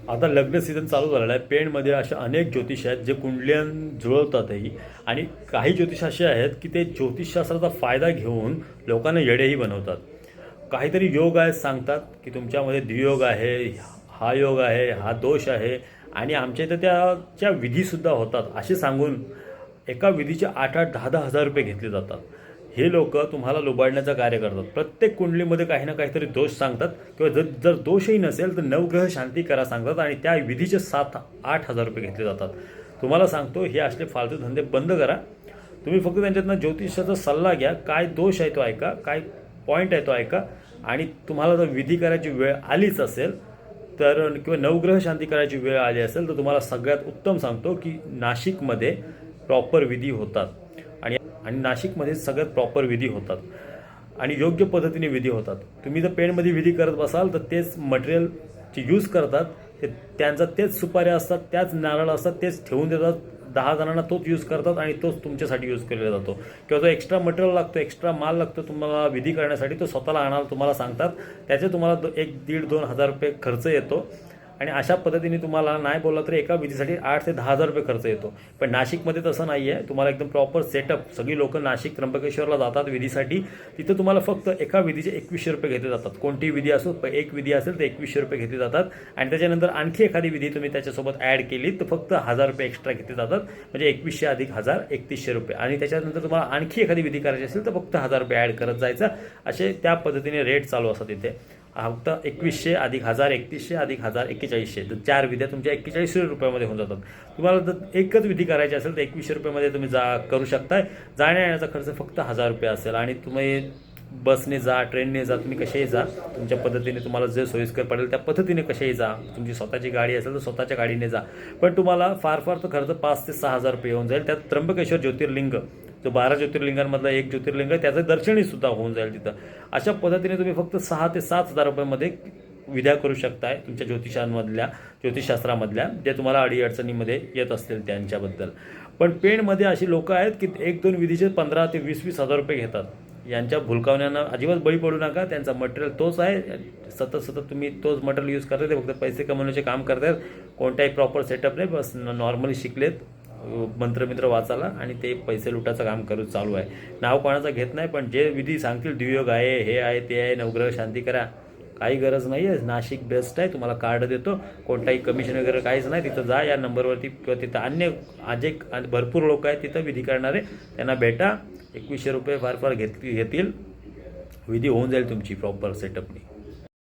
आता लग्न सीझन चालू झालेला आहे. पेणमध्ये अशा अनेक ज्योतिष आहेत जे कुंडल्यां जुळवतातही, आणि काही ज्योतिष असे आहेत की ते ज्योतिषशास्त्राचा फायदा घेऊन लोकांना येडेही बनवतात. काहीतरी योग आहे सांगतात की तुमच्यामध्ये द्वियोग आहे, हा योग आहे, हा दोष आहे, आणि आमच्या इथं त्याच्या विधीसुद्धा होतात असे सांगून एका विधीचे 8-8, 10-10 हजार रुपये घेतले जातात. हे लोक तुम्हाला लुबाडण्याचं कार्य करतात. प्रत्येक कुंडलीमध्ये काही ना काहीतरी दोष सांगतात, किंवा जर जर दोषही नसेल तर नवग्रह शांती करा सांगतात, आणि त्या विधीचे 7-8 हजार रुपये घेतले जातात. तुम्हाला सांगतो, हे असले फालतू धंदे बंद करा. तुम्ही फक्त त्यांच्यातनं ज्योतिषाचा सल्ला घ्या, काय दोष आहे तो ऐका, काय पॉईंट आहे तो ऐका, आणि तुम्हाला जर विधी करायची वेळ आलीच असेल तर, किंवा नवग्रह शांती करायची वेळ आली असेल तर, तुम्हाला सगळ्यात उत्तम सांगतो की नाशिकमध्ये प्रॉपर विधी होतात, आणि नाशिकमध्ये सगळ्यात प्रॉपर विधी होतात आणि योग्य पद्धतीने विधी होतात. तुम्ही जर पेणमध्ये विधी करत बसाल तर तेच मटेरियल जे यूज करतात ते त्यांचा तेच सुपाऱ्या असतात, त्याच नारळ असतात, तेच ठेवून देतात. 10 जणांना तोच यूज करतात आणि तोच तुमच्यासाठी यूज केला जातो. किंवा जो एक्स्ट्रा मटेरियल लागतो, एक्स्ट्रा माल लागतो तुम्हाला विधी करण्यासाठी, तो स्वतःला आणायला तुम्हाला सांगतात. त्याचे तुम्हाला 1-1.5-2 हजार रुपये खर्च येतो, आणि अशा पद्धतीने तुम्हाला नाही बोलला तर एका विधीसाठी 8 ते 10 हजार रुपये खर्च येतो. पण नाशिकमध्ये तसं नाही आहे. तुम्हाला एकदम प्रॉपर सेटअप, सगळी लोक नाशिक त्र्यंबकेश्वरला जातात विधीसाठी. तिथं तुम्हाला फक्त एका विधीचे 2100 रुपये घेतले जातात. कोणतीही विधी असो, एक विधी असेल तर 2100 रुपये घेतले जातात, आणि त्याच्यानंतर आणखी एखादी विधी तुम्ही त्याच्यासोबत ॲड केली तर फक्त 1000 रुपये एक्स्ट्रा घेतले जातात. म्हणजे 2100 अधिक 1000 3100 रुपये, आणि त्याच्यानंतर तुम्हाला आणखी एखादी विधी करायची असेल तर फक्त 1000 रुपये ॲड करत जायचं. असे त्या पद्धतीने रेट चालू असतात इथे. फक्त 2100 अधिक 1000 3100 अधिक 1000 4100, तर 4 विद्या तुमच्या 4100 रुपयामध्ये होऊन जातात. तुम्हाला जर एकच विधी करायची असेल तर 2100 रुपयामध्ये तुम्ही करू शकताय. जाण्या येण्याचा खर्च फक्त 1000 रुपये असेल, आणि तुम्ही बसने जा, ट्रेनने जा, तुम्ही कसेही जा, तुमच्या पद्धतीने तुम्हाला जे सोयीस्कर पडेल त्या पद्धतीने कसेही जा. तुमची स्वतःची गाडी असेल तर स्वतःच्या गाडीने जा. पण तुम्हाला फार तर खर्च 5 ते 6 हजार रुपये येऊन जाईल. त्यात त्र्यंबकेश्वर ज्योतिर्लिंग, जो 12 ज्योतिर्लिंगांमधला एक ज्योतिर्लिंग आहे, त्याचं दर्शनही सुद्धा होऊन जाईल तिथं. अशा पद्धतीने तुम्ही फक्त 6 ते 7 हजार रुपयामध्ये विद्या करू शकताय तुमच्या ज्योतिषशास्त्रामधल्या, जे तुम्हाला अडीअडचणीमध्ये येत असतील त्यांच्याबद्दल. पण पेणमध्ये अशी लोक आहेत की 1-2 विधीचे 15 ते 20-20 हजार रुपये घेतात. यांच्या भुलकावण्यांना अजिबात बळी पडू नका. त्यांचा मटेरियल तोच आहे, सतत तुम्ही तोच मटेरियल यूज करताय. ते फक्त पैसे कमवण्याचे काम करतात. कोणत्याही प्रॉपर सेटअप नाही, बस नॉर्मली शिकलेत मंत्रमित्र वाचायला, आणि ते पैसे लुटाचं काम चालू आहे. नाव कोणाचं घेत नाही, पण जे विधी सांगतील द्वियोग आहे, हे आहे, ते आहे, नवग्रह शांती करा, काही गरज नाही आहे. नाशिक बेस्ट आहे. तुम्हाला कार्ड देतो, कोणताही कमिशन वगैरे काहीच नाही. तिथं जा, या नंबरवरती, किंवा तिथं अन्य भरपूर लोक आहेत तिथं विधी करणारे, त्यांना भेटा. 2100 रुपये फार घेतील. विधी होऊन जाईल तुमची प्रॉपर सेटअपनी.